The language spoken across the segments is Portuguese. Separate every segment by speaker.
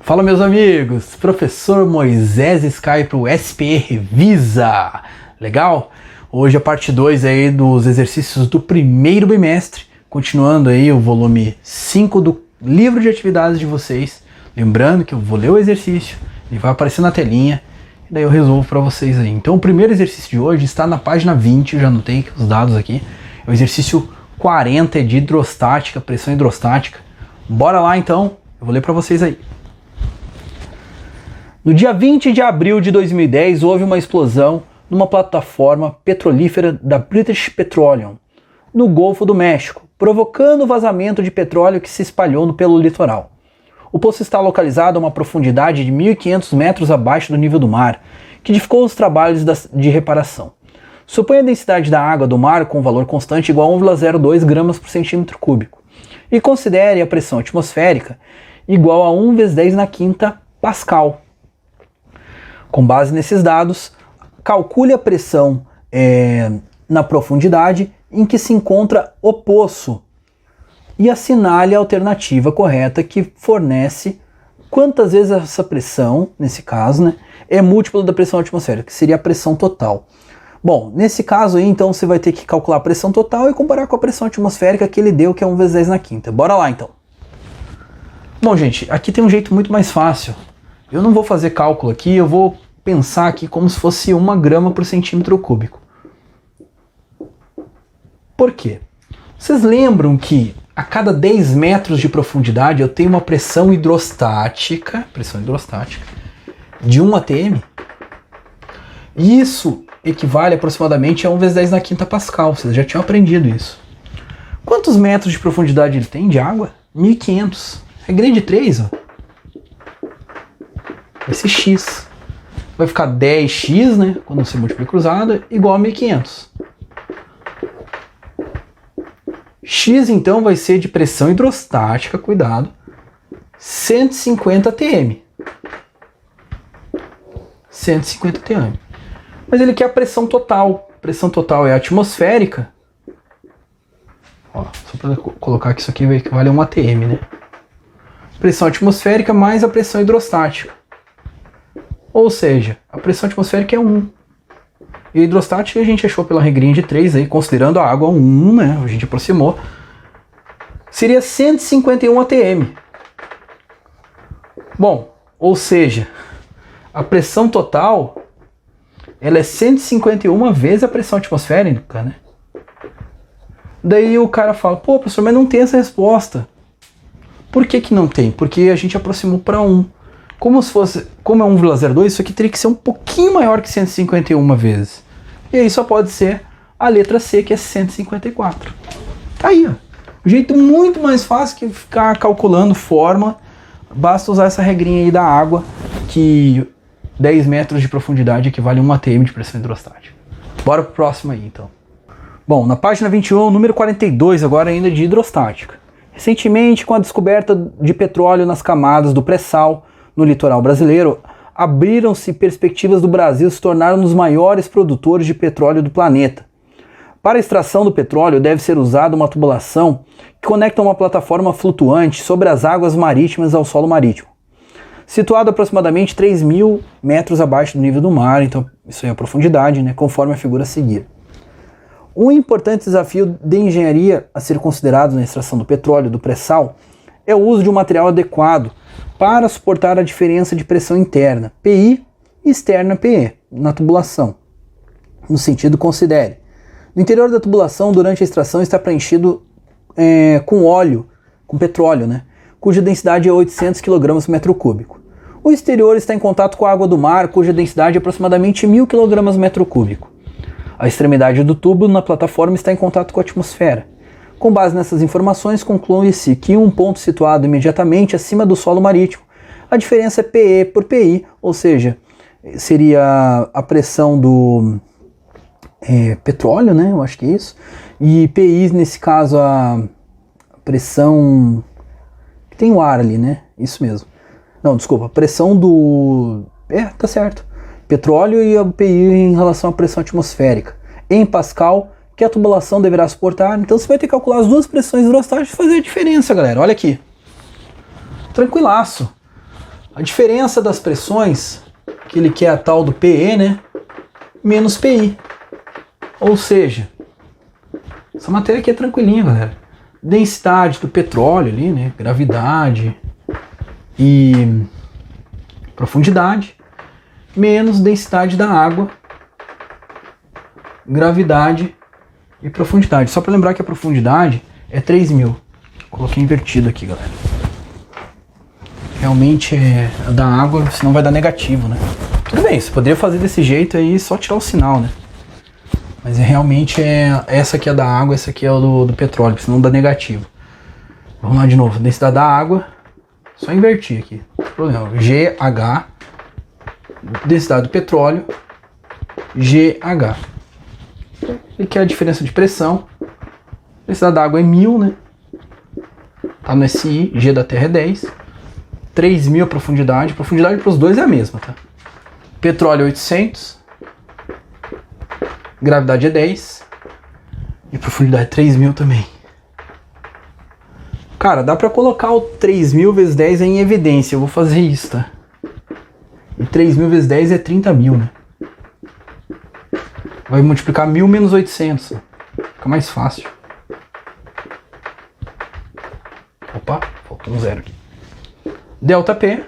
Speaker 1: Fala meus amigos, professor Moisés Sky para o SPE Revisa, legal? Hoje a parte 2 aí dos exercícios do primeiro bimestre, continuando aí o volume 5 do livro de atividades de vocês. Lembrando que eu vou ler o exercício, ele vai aparecer na telinha, e daí eu resolvo para vocês aí. Então o primeiro exercício de hoje está na página 20, eu já anotei os dados aqui, é o exercício 40 de hidrostática, pressão hidrostática. Bora lá então, eu vou ler para vocês aí. No dia 20 de abril de 2010, houve uma explosão numa plataforma petrolífera da British Petroleum, no Golfo do México, provocando vazamento de petróleo que se espalhou pelo litoral. O poço está localizado a uma profundidade de 1.500 metros abaixo do nível do mar, que dificultou os trabalhos de reparação. Suponha a densidade da água do mar com valor constante igual a 1,02 gramas por centímetro cúbico, e considere a pressão atmosférica igual a 1 vezes 10 na quinta pascal. Com base nesses dados, calcule a pressão na profundidade em que se encontra o poço e assinale a alternativa correta que fornece quantas vezes essa pressão, nesse caso, né, é múltiplo da pressão atmosférica, que seria a pressão total. Bom, nesse caso aí, então, você vai ter que calcular a pressão total e comparar com a pressão atmosférica que ele deu, que é 1 vezes 10 na quinta. Bora lá, então. Bom, gente, aqui tem um jeito muito mais fácil. Eu não vou fazer cálculo aqui, eu vou pensar aqui como se fosse 1 grama por centímetro cúbico. Por quê? Vocês lembram que a cada 10 metros de profundidade eu tenho uma pressão hidrostática de 1 atm? Isso equivale aproximadamente a 1 vezes 10 na quinta pascal, vocês já tinham aprendido isso. Quantos metros de profundidade ele tem de água? 1.500. Regrinha de 3, ó. Esse x. Vai ficar 10x, né, quando você multiplica cruzada, igual a 1.500. X, então, vai ser de pressão hidrostática, cuidado, 150 atm. 150 atm. Mas ele quer a pressão total. A pressão total é atmosférica. Ó, só para colocar que isso aqui vai equivaler a 1 atm, né? Pressão atmosférica mais a pressão hidrostática. Ou seja, a pressão atmosférica é 1. E a hidrostática a gente achou pela regrinha de 3, aí, considerando a água 1, né? A gente aproximou. Seria 151 atm. Bom, ou seja, a pressão total ela é 151 vezes a pressão atmosférica, né? Daí o cara fala, pô, professor, mas não tem essa resposta. Por que que não tem? Porque a gente aproximou para 1. Como é 1,02, isso aqui teria que ser um pouquinho maior que 151 vezes. E aí só pode ser a letra C, que é 154. Tá aí, ó. Um jeito muito mais fácil que ficar calculando forma. Basta usar essa regrinha aí da água, que 10 metros de profundidade equivale a 1 atm de pressão hidrostática. Bora pro próximo aí, então. Bom, na página 21, número 42, agora ainda de hidrostática. Recentemente, com a descoberta de petróleo nas camadas do pré-sal no litoral brasileiro, abriram-se perspectivas do Brasil se tornar um dos maiores produtores de petróleo do planeta. Para a extração do petróleo, deve ser usada uma tubulação que conecta uma plataforma flutuante sobre as águas marítimas ao solo marítimo, situado aproximadamente 3.000 metros abaixo do nível do mar, então isso é a profundidade, né, conforme a figura a seguir. Um importante desafio de engenharia a ser considerado na extração do petróleo do pré-sal é o uso de um material adequado para suportar a diferença de pressão interna, PI, e externa, PE, na tubulação. No sentido, considere: no interior da tubulação, durante a extração, está preenchido com óleo, com petróleo, né, cuja densidade é 800 kg por metro cúbico. O exterior está em contato com a água do mar, cuja densidade é aproximadamente 1.000 kg por metro cúbico. A extremidade do tubo na plataforma está em contato com a atmosfera. Com base nessas informações, conclui-se que um ponto situado imediatamente acima do solo marítimo, a diferença é PE por PI, ou seja, seria a pressão do petróleo, né? Eu acho que é isso. E PI, nesse caso, a pressão que tem o ar ali, né? Isso mesmo. Não, desculpa, a pressão do... tá certo. Petróleo e a PI em relação à pressão atmosférica. Em Pascal, que a tubulação deverá suportar. Então você vai ter que calcular as duas pressões hidrostáticas e fazer a diferença, galera. Olha aqui. Tranquilaço. A diferença das pressões, que ele quer a tal do PE, né? Menos PI. Ou seja, essa matéria aqui é tranquilinha, galera. Densidade do petróleo ali, né? Gravidade e profundidade. Menos densidade da água, gravidade e profundidade. Só para lembrar que a profundidade é 3.000. Coloquei invertido aqui, galera. Realmente é a da água, senão vai dar negativo, né? Tudo bem, você poderia fazer desse jeito aí, só tirar o sinal, né? Mas realmente essa aqui é da água, essa aqui é do petróleo, senão dá negativo. Vamos lá de novo, densidade da água, só invertir aqui. Problema, GH, densidade do petróleo, GH. Aqui é a diferença de pressão. Densidade da água é 1000, né? Tá no SI, G da Terra é 10. 3.000 a profundidade. A profundidade para os dois é a mesma, tá? Petróleo é 800. Gravidade é 10. E profundidade 3.000 também. Cara, dá pra colocar o 3.000 vezes 10 em evidência. Eu vou fazer isso, tá? E 3.000 vezes 10 é 30.000, né? Vai multiplicar 1.000 menos 800. Fica mais fácil. Opa, faltou um zero aqui. Delta P.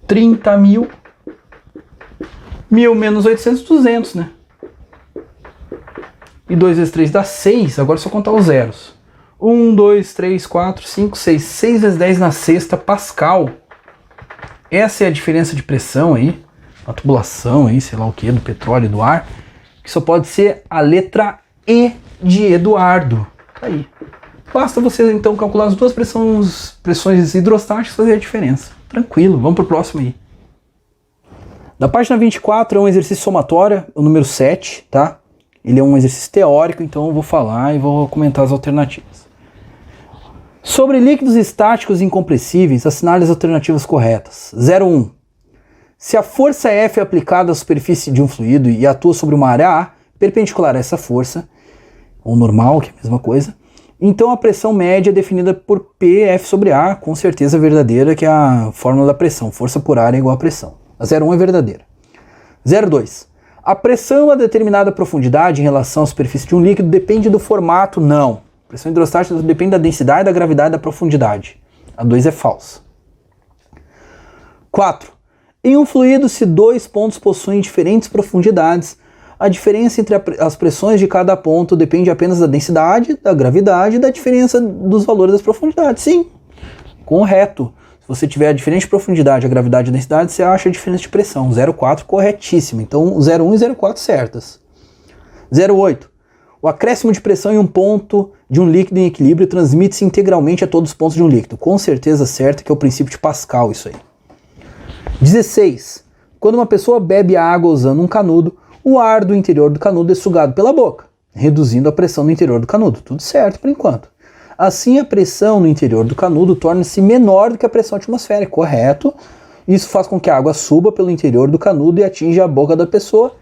Speaker 1: 30.000. 1.000 menos 800, 200, né? E 2 vezes 3 dá 6. Agora é só contar os zeros. 1, 2, 3, 4, 5, 6. 6 vezes 10 na sexta Pascal. Essa é a diferença de pressão aí. A tubulação aí, sei lá o que, do petróleo e do ar. Que só pode ser a letra E de Eduardo. Tá aí. Basta você então calcular as duas pressões hidrostáticas e fazer a diferença. Tranquilo, vamos pro próximo aí. Da página 24 é um exercício somatório, o número 7, tá? Ele é um exercício teórico, então eu vou falar e vou comentar as alternativas. Sobre líquidos estáticos incompressíveis, assinale as alternativas corretas. 01. Se a força F é aplicada à superfície de um fluido e atua sobre uma área A, perpendicular a essa força, ou normal, que é a mesma coisa, então a pressão média é definida por PF sobre A, com certeza verdadeira, que é a fórmula da pressão. Força por área é igual a pressão. A 01 é verdadeira. 02. A pressão a determinada profundidade em relação à superfície de um líquido depende do formato? Não. A pressão hidrostática depende da densidade, da gravidade e da profundidade. A 2 é falsa. 4. Em um fluido, se dois pontos possuem diferentes profundidades, a diferença entre as pressões de cada ponto depende apenas da densidade, da gravidade e da diferença dos valores das profundidades. Sim, correto. Se você tiver a diferente profundidade, a gravidade e a densidade, você acha a diferença de pressão. 0,4 corretíssima. Então 0,1 e 0,4 certas. 0,8. O acréscimo de pressão em um ponto de um líquido em equilíbrio transmite-se integralmente a todos os pontos de um líquido. Com certeza certa, que é o princípio de Pascal isso aí. 16. Quando uma pessoa bebe a água usando um canudo, o ar do interior do canudo é sugado pela boca, reduzindo a pressão no interior do canudo. Tudo certo por enquanto. Assim, a pressão no interior do canudo torna-se menor do que a pressão atmosférica, correto? Isso faz com que a água suba pelo interior do canudo e atinja a boca da pessoa.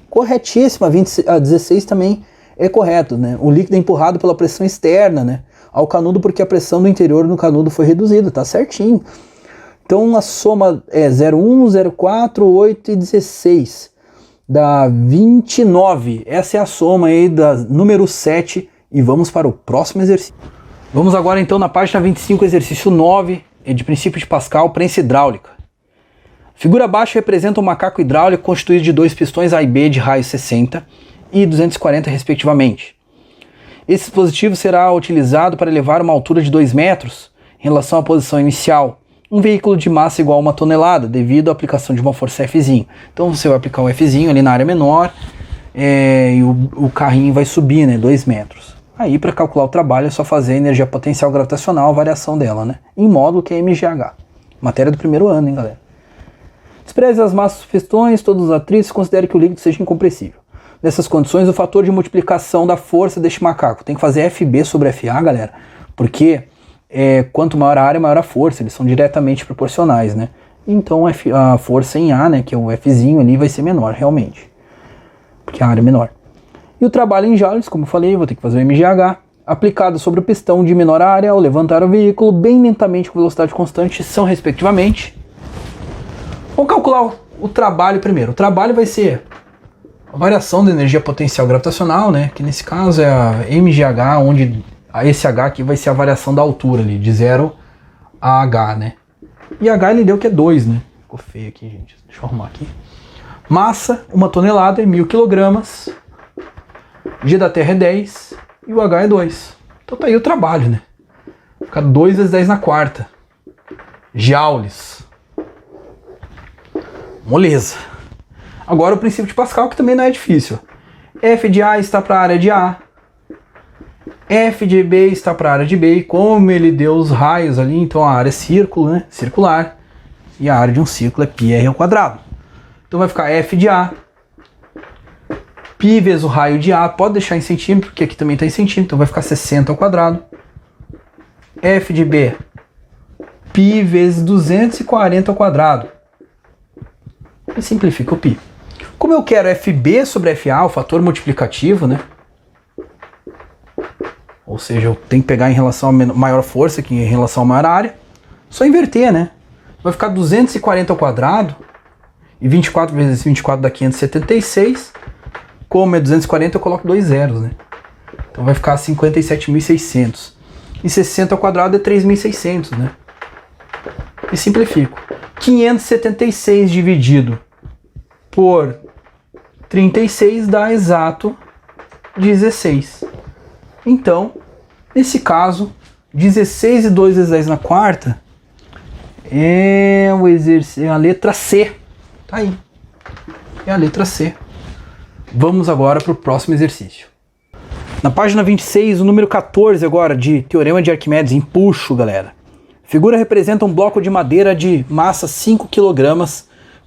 Speaker 1: Corretíssima. A 16 também é correto, né? O líquido é empurrado pela pressão externa, né, ao canudo, porque a pressão do interior do canudo foi reduzida, tá certinho. Então a soma é 0,1, 0,4, 8 e 16. Dá 29. Essa é a soma aí da número 7 e vamos para o próximo exercício. Vamos agora então na página 25, exercício 9, de princípio de Pascal, prensa hidráulica. Figura abaixo representa um macaco hidráulico constituído de dois pistões A e B de raio 60 e 240 respectivamente. Esse dispositivo será utilizado para elevar uma altura de 2 metros em relação à posição inicial. Um veículo de massa igual a 1 tonelada, devido à aplicação de uma força Fzinho. Então você vai aplicar o Fzinho ali na área menor e o carrinho vai subir, né, 2 metros. Aí para calcular o trabalho é só fazer a energia potencial gravitacional, a variação dela, né, em módulo que é MGH. Matéria do primeiro ano, hein, galera. Despreze as massas dos pistões, todos os atritos, e considere que o líquido seja incompressível. Nessas condições, o fator de multiplicação da força deste macaco tem que fazer FB sobre FA, galera, porque quanto maior a área, maior a força, eles são diretamente proporcionais, né? Então a força em A, né, que é o Fzinho ali, vai ser menor, realmente, porque a área é menor. E o trabalho em joules, como eu falei, vou ter que fazer o MGH. aplicada sobre o pistão de menor área ao levantar o veículo bem lentamente com velocidade constante são respectivamente. Vamos calcular o trabalho primeiro. O trabalho vai ser a variação da energia potencial gravitacional, né? Que nesse caso é a mgh, onde esse h aqui vai ser a variação da altura ali, de 0 a h, né? E h ele deu que é 2, né? Ficou feio aqui, gente. Deixa eu arrumar aqui. Massa, 1 tonelada é 1000 kg. G da Terra é 10 e o H é 2. Então tá aí o trabalho, né? Fica 2 vezes 10 na quarta. Joules. Moleza. Agora o princípio de Pascal, que também não é difícil. F de A está para a área de A. F de B está para a área de B. E como ele deu os raios ali, então a área é círculo, né? Circular. E a área de um círculo é πr ao quadrado. Então vai ficar F de A. Π vezes o raio de A. Pode deixar em centímetro, porque aqui também está em centímetro. Então vai ficar 60 ao quadrado. F de B. Π vezes 240 ao quadrado. E simplifica o π. Como eu quero FB sobre FA, o fator multiplicativo, né? Ou seja, eu tenho que pegar em relação a maior força que em relação a maior área. Só inverter, né? Vai ficar 240 ao quadrado. E 24 vezes 24 dá 576. Como é 240, eu coloco 2 zeros, né? Então vai ficar 57.600. E 60 ao quadrado é 3.600, né? E simplifico. 576 dividido por 36 dá exato 16. Então, nesse caso, 16 e 2 vezes 10 na quarta é a letra C. Tá aí. É a letra C. Vamos agora para o próximo exercício. Na página 26, o número 14 agora, de Teorema de Arquimedes, empuxo, galera. A figura representa um bloco de madeira de massa 5 kg,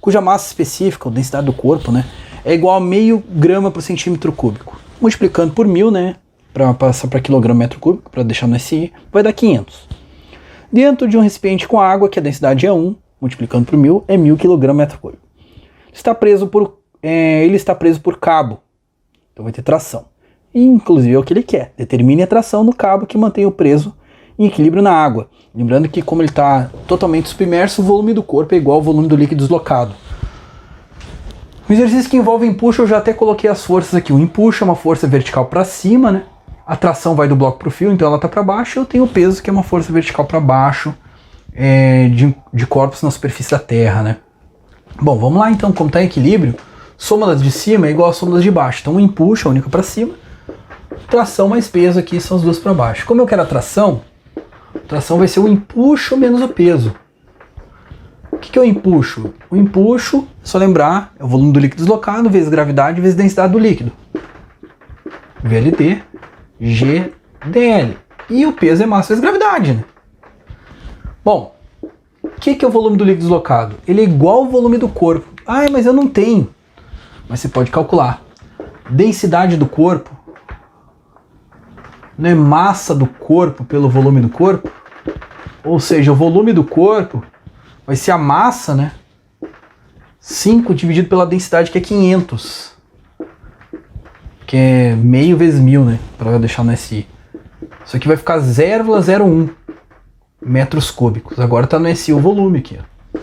Speaker 1: cuja massa específica, ou densidade do corpo, né, é igual a meio grama por centímetro cúbico. Multiplicando por 1000, né, para passar para quilograma metro cúbico, para deixar no SI, vai dar 500. Dentro de um recipiente com água, que a densidade é 1, multiplicando por 1000, é 1000 kg metro cúbico. Ele está preso por cabo, então vai ter tração. E, inclusive é o que ele quer, determine a tração no cabo que mantém o preso em equilíbrio na água. Lembrando que como ele está totalmente submerso, o volume do corpo é igual ao volume do líquido deslocado. O exercício que envolve empuxo, eu já até coloquei as forças aqui. O empuxo é uma força vertical para cima, né? A tração vai do bloco para o fio, então ela está para baixo. Eu tenho o peso, que é uma força vertical para baixo, de corpos na superfície da Terra, né? Bom, vamos lá então. Como está em equilíbrio, soma das de cima é igual a soma das de baixo. Então o empuxo é a única para cima. Tração mais peso aqui são as duas para baixo. Como eu quero a tração vai ser o empuxo menos o peso. O que é o empuxo? O empuxo, só lembrar, é o volume do líquido deslocado vezes gravidade vezes densidade do líquido. VLT, GdL. E o peso é massa vezes gravidade, né? Bom, o que é o volume do líquido deslocado? Ele é igual ao volume do corpo. Ah, mas eu não tenho. Mas você pode calcular. Densidade do corpo não é massa do corpo pelo volume do corpo? Ou seja, o volume do corpo vai ser a massa, né? 5 dividido pela densidade, que é 500. Que é meio vezes 1000, né? Para deixar no SI. Isso aqui vai ficar 0,01 metros cúbicos. Agora está no SI o volume aqui, ó.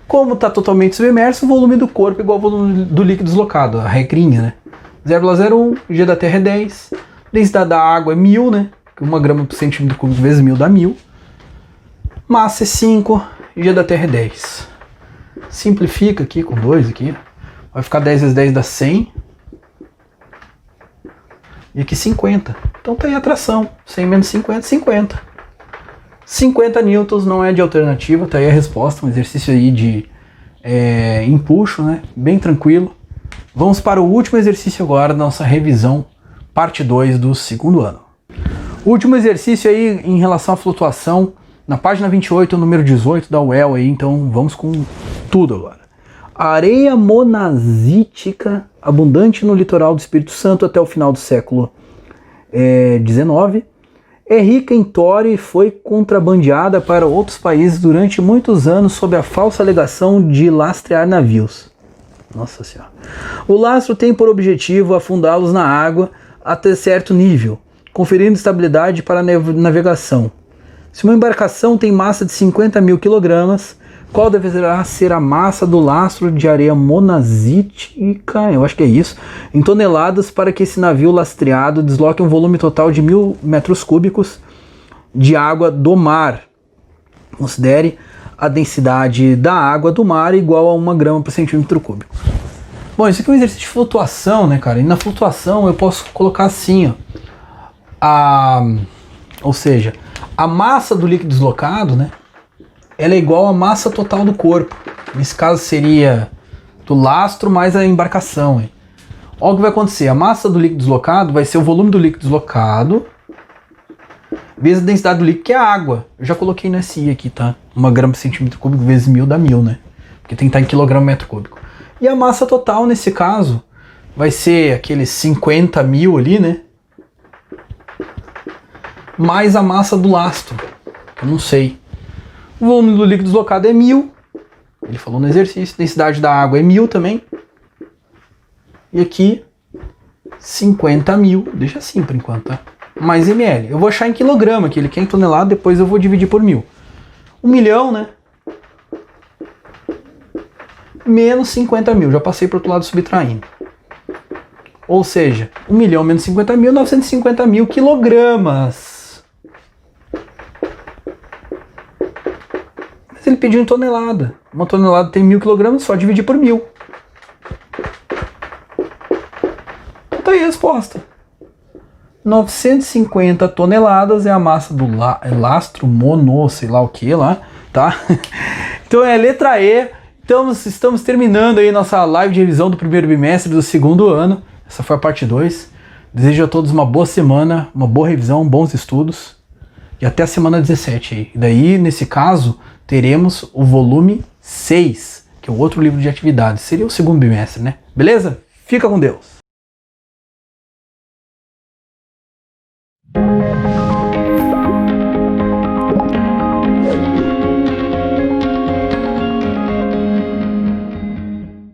Speaker 1: Como está totalmente submerso, o volume do corpo é igual ao volume do líquido deslocado, a regrinha, né? 0,01, G da Terra é 10. Densidade da água é 1000, né? 1 grama por centímetro cúbico vezes 1000 dá 1000. Massa é 5, G da Terra é 10. Simplifica aqui com 2 aqui. Vai ficar 10 vezes 10 dá 100. E aqui 50. Então tá aí a tração. 100 menos 50, 50. 50 newtons não é de alternativa, tá aí a resposta. Um exercício aí de empuxo, né? Bem tranquilo. Vamos para o último exercício agora da nossa revisão, parte 2 do segundo ano. O último exercício aí em relação à flutuação, na página 28, o número 18 da UEL aí, então vamos com tudo agora. A areia monazítica, abundante no litoral do Espírito Santo até o final do século XIX, é rica em tório e foi contrabandeada para outros países durante muitos anos sob a falsa alegação de lastrear navios. Nossa Senhora. O lastro tem por objetivo afundá-los na água até certo nível, conferindo estabilidade para a navegação. Se uma embarcação tem massa de 50 mil quilogramas, qual deverá ser a massa do lastro de areia monazítica, eu acho que é isso, em toneladas para que esse navio lastreado desloque um volume total de 1.000 metros cúbicos de água do mar. Considere a densidade da água do mar igual a 1 grama por centímetro cúbico. Bom, isso aqui é um exercício de flutuação, né, cara? E na flutuação eu posso colocar assim, ó. Ou seja, a massa do líquido deslocado, né? Ela é igual à massa total do corpo. Nesse caso seria do lastro mais a embarcação. Hein? Olha o que vai acontecer. A massa do líquido deslocado vai ser o volume do líquido deslocado vezes a densidade do líquido, que é a água. Eu já coloquei no SI aqui, tá? 1 grama por centímetro cúbico vezes 1.000 dá 1.000, né? Porque tem que estar em quilograma metro cúbico. E a massa total, nesse caso, vai ser aqueles 50 mil ali, né? Mais a massa do lastro. Eu não sei. O volume do líquido deslocado é 1.000. Ele falou no exercício. A densidade da água é 1.000 também. E aqui, 50 mil. Deixa assim por enquanto, tá? Mais ml. Eu vou achar em quilograma, que ele quer em tonelada, depois eu vou dividir por 1.000. 1 milhão, né? Menos 50 mil. Já passei para o outro lado subtraindo. Ou seja, 1 milhão menos 50 mil, 950 mil quilogramas. Mas ele pediu em tonelada. Uma tonelada tem 1.000 quilogramas, só dividir por 1.000. Então aí a resposta. 950 toneladas é a massa do lastro mono, sei lá o que lá, tá? Então é a letra E. Então estamos terminando aí nossa live de revisão do primeiro bimestre do segundo ano. Essa foi a parte 2. Desejo a todos uma boa semana, uma boa revisão, bons estudos. E até a semana 17 aí. E daí, nesse caso, teremos o volume 6, que é o outro livro de atividades. Seria o segundo bimestre, né? Beleza? Fica com Deus!